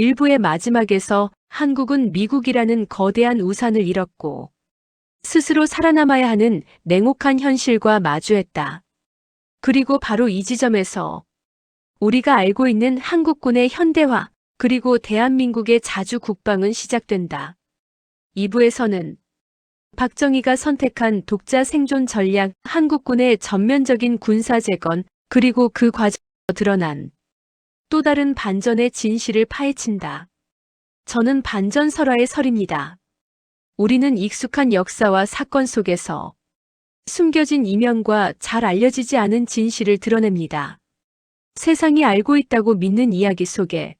일부의 마지막에서 한국은 미국이라는 거대한 우산을 잃었고 스스로 살아남아야 하는 냉혹한 현실과 마주했다. 그리고 바로 이 지점에서 우리가 알고 있는 한국군의 현대화 그리고 대한민국의 자주 국방은 시작된다. 2부에서는 박정희가 선택한 독자 생존 전략, 한국군의 전면적인 군사 재건, 그리고 그 과정에서 드러난 또 다른 반전의 진실을 파헤친다. 저는 반전설화의 설입니다. 우리는 익숙한 역사와 사건 속에서 숨겨진 이면과 잘 알려지지 않은 진실을 드러냅니다. 세상이 알고 있다고 믿는 이야기 속에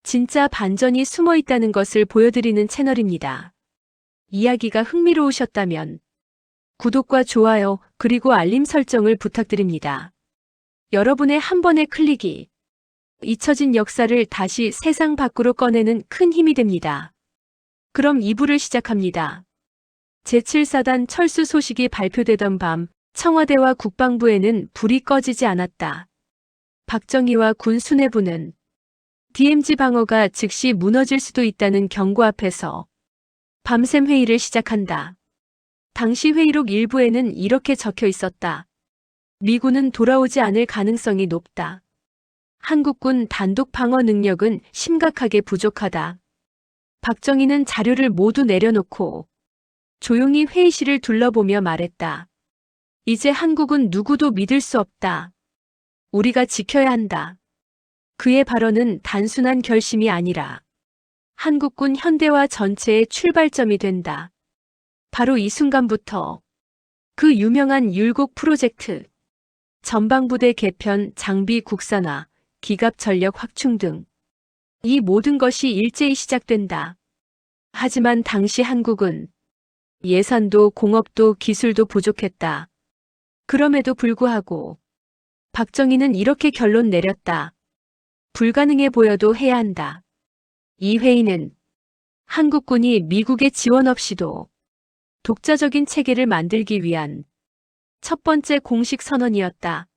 진짜 반전이 숨어 있다는 것을 보여드리는 채널입니다. 이야기가 흥미로우셨다면 구독과 좋아요 그리고 알림 설정을 부탁드립니다. 여러분의 한 번의 클릭이 잊혀진 역사를 다시 세상 밖으로 꺼내는 큰 힘이 됩니다. 그럼 2부를 시작합니다. 제7사단 철수 소식이 발표되던 밤 청와대와 국방부에는 불이 꺼지지 않았다. 박정희와 군 수뇌부는 DMZ 방어가 즉시 무너질 수도 있다는 경고 앞에서 밤샘 회의를 시작한다. 당시 회의록 일부에는 이렇게 적혀 있었다. 미군은 돌아오지 않을 가능성이 높다. 한국군 단독 방어 능력은 심각하게 부족하다. 박정희는 자료를 모두 내려놓고 조용히 회의실을 둘러보며 말했다. 이제 한국은 누구도 믿을 수 없다. 우리가 지켜야 한다. 그의 발언은 단순한 결심이 아니라 한국군 현대화 전체의 출발점이 된다. 바로 이 순간부터 그 유명한 율곡 프로젝트, 전방부대 개편, 장비 국산화, 기갑 전력 확충 등 이 모든 것이 일제히 시작된다. 하지만 당시 한국은 예산도 공업도 기술도 부족했다. 그럼에도 불구하고 박정희는 이렇게 결론 내렸다. 불가능해 보여도 해야 한다. 이 회의는 한국군이 미국의 지원 없이도 독자적인 체계를 만들기 위한 첫 번째 공식 선언이었다.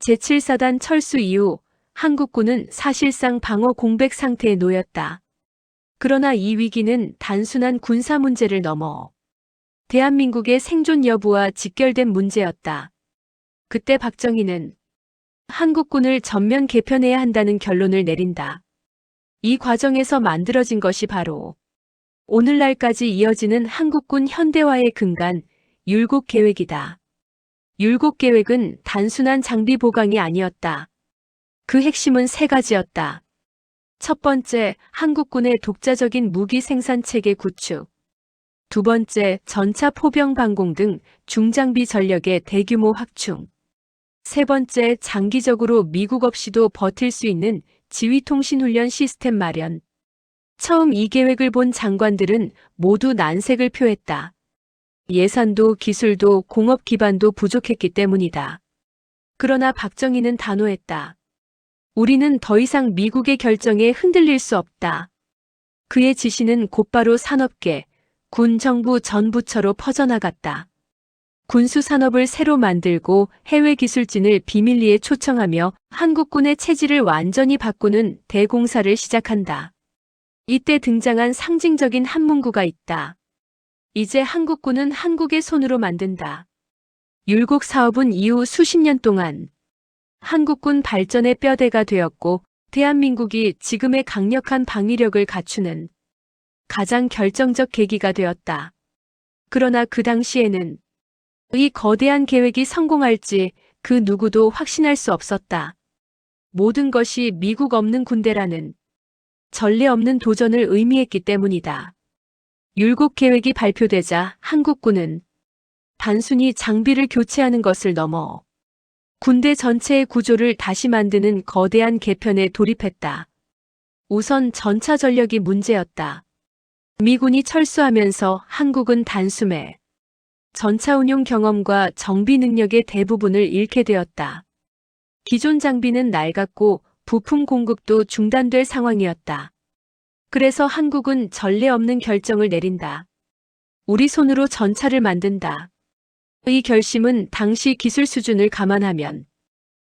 제7사단 철수 이후 한국군은 사실상 방어 공백 상태에 놓였다. 그러나 이 위기는 단순한 군사 문제를 넘어 대한민국의 생존 여부와 직결된 문제였다. 그때 박정희는 한국군을 전면 개편해야 한다는 결론을 내린다. 이 과정에서 만들어진 것이 바로 오늘날까지 이어지는 한국군 현대화의 근간, 율곡 계획이다. 율곡 계획은 단순한 장비 보강이 아니었다. 그 핵심은 세 가지였다. 첫 번째, 한국군의 독자적인 무기 생산 체계 구축. 두 번째, 전차 포병 방공 등 중장비 전력의 대규모 확충. 세 번째, 장기적으로 미국 없이도 버틸 수 있는 지휘통신훈련 시스템 마련. 처음 이 계획을 본 장관들은 모두 난색을 표했다. 예산도 기술도 공업 기반도 부족했기 때문이다. 그러나 박정희는 단호했다. 우리는 더 이상 미국의 결정에 흔들릴 수 없다. 그의 지시는 곧바로 산업계, 군 정부 전 부처로 퍼져나갔다. 군수 산업을 새로 만들고 해외 기술진을 비밀리에 초청하며 한국군의 체질을 완전히 바꾸는 대공사를 시작한다. 이때 등장한 상징적인 한 문구가 있다. 이제 한국군은 한국의 손으로 만든다. 율곡 사업은 이후 수십 년 동안 한국군 발전의 뼈대가 되었고 대한민국이 지금의 강력한 방위력을 갖추는 가장 결정적 계기가 되었다. 그러나 그 당시에는 이 거대한 계획이 성공할지 그 누구도 확신할 수 없었다. 모든 것이 미국 없는 군대라는 전례 없는 도전을 의미했기 때문이다. 율곡 계획이 발표되자 한국군은 단순히 장비를 교체하는 것을 넘어 군대 전체의 구조를 다시 만드는 거대한 개편에 돌입했다. 우선 전차 전력이 문제였다. 미군이 철수하면서 한국은 단숨에 전차 운용 경험과 정비 능력의 대부분을 잃게 되었다. 기존 장비는 낡았고 부품 공급도 중단될 상황이었다. 그래서 한국은 전례 없는 결정을 내린다. 우리 손으로 전차를 만든다. 이 결심은 당시 기술 수준을 감안하면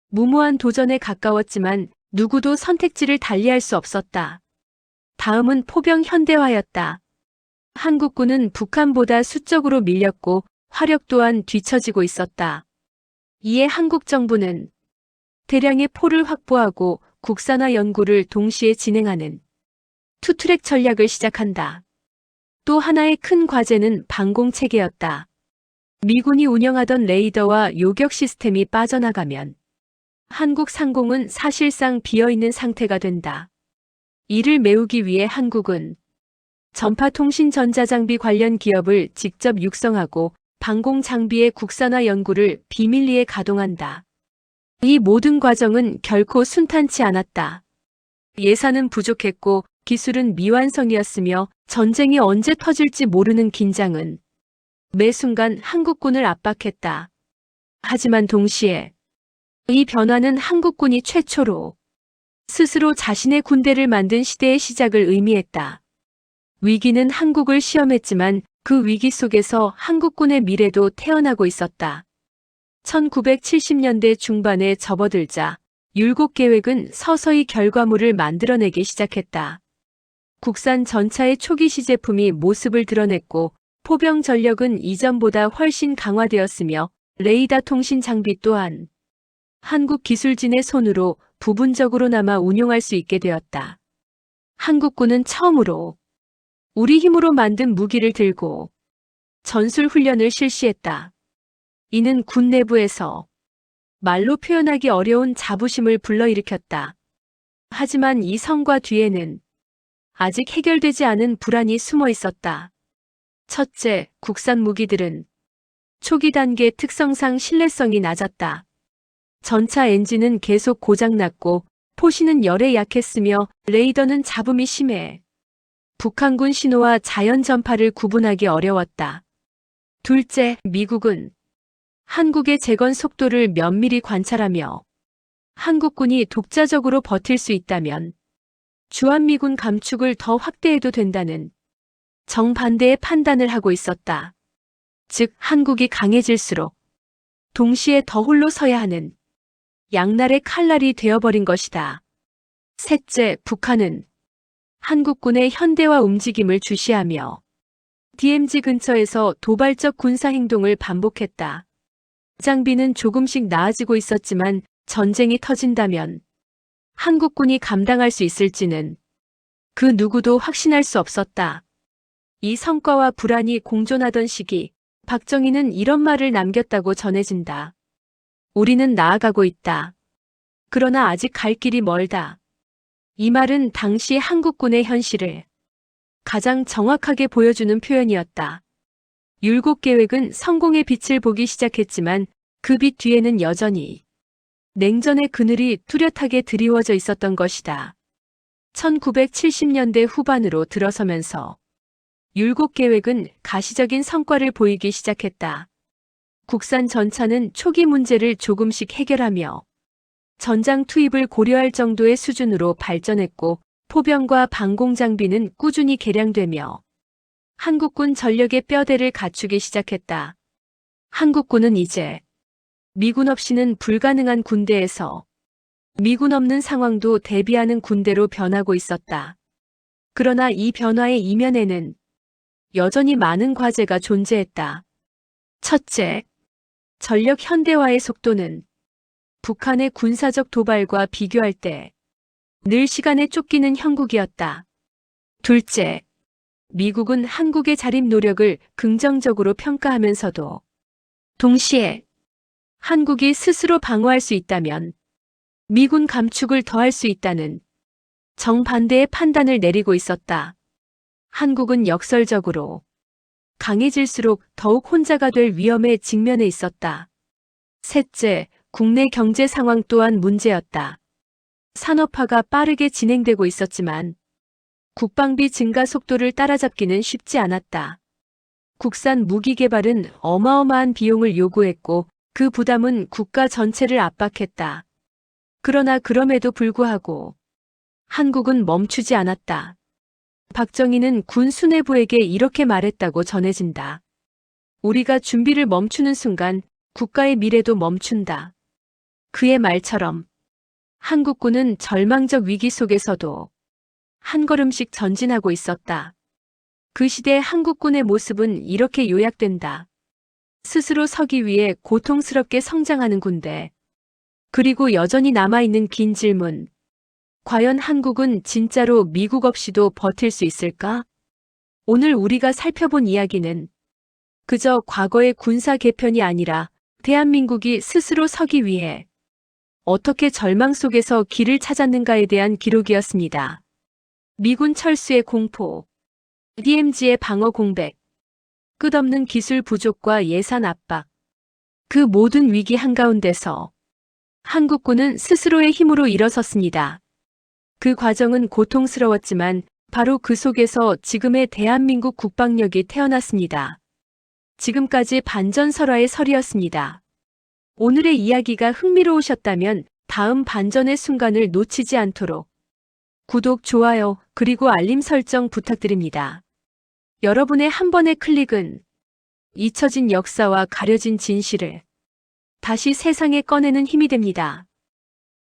무모한 도전에 가까웠지만 누구도 선택지를 달리할 수 없었다. 다음은 포병 현대화였다. 한국군은 북한보다 수적으로 밀렸고 화력 또한 뒤처지고 있었다. 이에 한국 정부는 대량의 포를 확보하고 국산화 연구를 동시에 진행하는 투트랙 전략을 시작한다. 또 하나의 큰 과제는 방공 체계였다. 미군이 운영하던 레이더와 요격 시스템이 빠져나가면 한국 상공은 사실상 비어있는 상태가 된다. 이를 메우기 위해 한국은 전파통신 전자장비 관련 기업을 직접 육성하고 방공 장비의 국산화 연구를 비밀리에 가동한다. 이 모든 과정은 결코 순탄치 않았다. 예산은 부족했고 기술은 미완성이었으며 전쟁이 언제 터질지 모르는 긴장은 매 순간 한국군을 압박했다. 하지만 동시에 이 변화는 한국군이 최초로 스스로 자신의 군대를 만든 시대의 시작을 의미했다. 위기는 한국을 시험했지만 그 위기 속에서 한국군의 미래도 태어나고 있었다. 1970년대 중반에 접어들자 율곡 계획은 서서히 결과물을 만들어내기 시작했다. 국산 전차의 초기 시제품이 모습을 드러냈고 포병 전력은 이전보다 훨씬 강화되었으며 레이더 통신 장비 또한 한국 기술진의 손으로 부분적으로나마 운용할 수 있게 되었다. 한국군은 처음으로 우리 힘으로 만든 무기를 들고 전술 훈련을 실시했다. 이는 군 내부에서 말로 표현하기 어려운 자부심을 불러일으켰다. 하지만 이 성과 뒤에는 아직 해결되지 않은 불안이 숨어 있었다. 첫째, 국산 무기들은 초기 단계 특성상 신뢰성이 낮았다. 전차 엔진은 계속 고장났고 포신은 열에 약했으며 레이더는 잡음이 심해 북한군 신호와 자연 전파를 구분하기 어려웠다. 둘째, 미국은 한국의 재건 속도를 면밀히 관찰하며 한국군이 독자적으로 버틸 수 있다면 주한미군 감축을 더 확대해도 된다는 정반대의 판단을 하고 있었다. 즉, 한국이 강해질수록 동시에 더 홀로 서야 하는 양날의 칼날이 되어버린 것이다. 셋째, 북한은 한국군의 현대화 움직임을 주시하며 DMZ 근처에서 도발적 군사행동을 반복했다. 장비는 조금씩 나아지고 있었지만 전쟁이 터진다면 한국군이 감당할 수 있을지는 그 누구도 확신할 수 없었다. 이 성과와 불안이 공존하던 시기, 박정희는 이런 말을 남겼다고 전해진다. 우리는 나아가고 있다. 그러나 아직 갈 길이 멀다. 이 말은 당시 한국군의 현실을 가장 정확하게 보여주는 표현이었다. 율곡 계획은 성공의 빛을 보기 시작했지만 그 빛 뒤에는 여전히 냉전의 그늘이 뚜렷하게 드리워져 있었던 것이다. 1970년대 후반으로 들어서면서 율곡 계획은 가시적인 성과를 보이기 시작했다. 국산 전차는 초기 문제를 조금씩 해결하며 전장 투입을 고려할 정도의 수준으로 발전했고 포병과 방공 장비는 꾸준히 개량되며 한국군 전력의 뼈대를 갖추기 시작했다. 한국군은 이제 미군 없이는 불가능한 군대에서 미군 없는 상황도 대비하는 군대로 변하고 있었다. 그러나 이 변화의 이면에는 여전히 많은 과제가 존재했다. 첫째, 전력 현대화의 속도는 북한의 군사적 도발과 비교할 때 늘 시간에 쫓기는 형국이었다. 둘째, 미국은 한국의 자립 노력을 긍정적으로 평가하면서도 동시에 한국이 스스로 방어할 수 있다면 미군 감축을 더할 수 있다는 정반대의 판단을 내리고 있었다. 한국은 역설적으로 강해질수록 더욱 혼자가 될 위험에 직면해 있었다. 셋째, 국내 경제 상황 또한 문제였다. 산업화가 빠르게 진행되고 있었지만 국방비 증가 속도를 따라잡기는 쉽지 않았다. 국산 무기 개발은 어마어마한 비용을 요구했고 그 부담은 국가 전체를 압박했다. 그러나 그럼에도 불구하고 한국은 멈추지 않았다. 박정희는 군 수뇌부에게 이렇게 말했다고 전해진다. 우리가 준비를 멈추는 순간 국가의 미래도 멈춘다. 그의 말처럼 한국군은 절망적 위기 속에서도 한 걸음씩 전진하고 있었다. 그 시대 한국군의 모습은 이렇게 요약된다. 스스로 서기 위해 고통스럽게 성장하는 군대. 그리고 여전히 남아있는 긴 질문. 과연 한국은 진짜로 미국 없이도 버틸 수 있을까? 오늘 우리가 살펴본 이야기는 그저 과거의 군사 개편이 아니라 대한민국이 스스로 서기 위해 어떻게 절망 속에서 길을 찾았는가에 대한 기록이었습니다. 미군 철수의 공포, DMZ의 방어 공백, 끝없는 기술 부족과 예산 압박. 그 모든 위기 한가운데서 한국군은 스스로의 힘으로 일어섰습니다. 그 과정은 고통스러웠지만 바로 그 속에서 지금의 대한민국 국방력이 태어났습니다. 지금까지 반전설화의 설이었습니다. 오늘의 이야기가 흥미로우셨다면 다음 반전의 순간을 놓치지 않도록 구독, 좋아요, 그리고 알림 설정 부탁드립니다. 여러분의 한 번의 클릭은 잊혀진 역사와 가려진 진실을 다시 세상에 꺼내는 힘이 됩니다.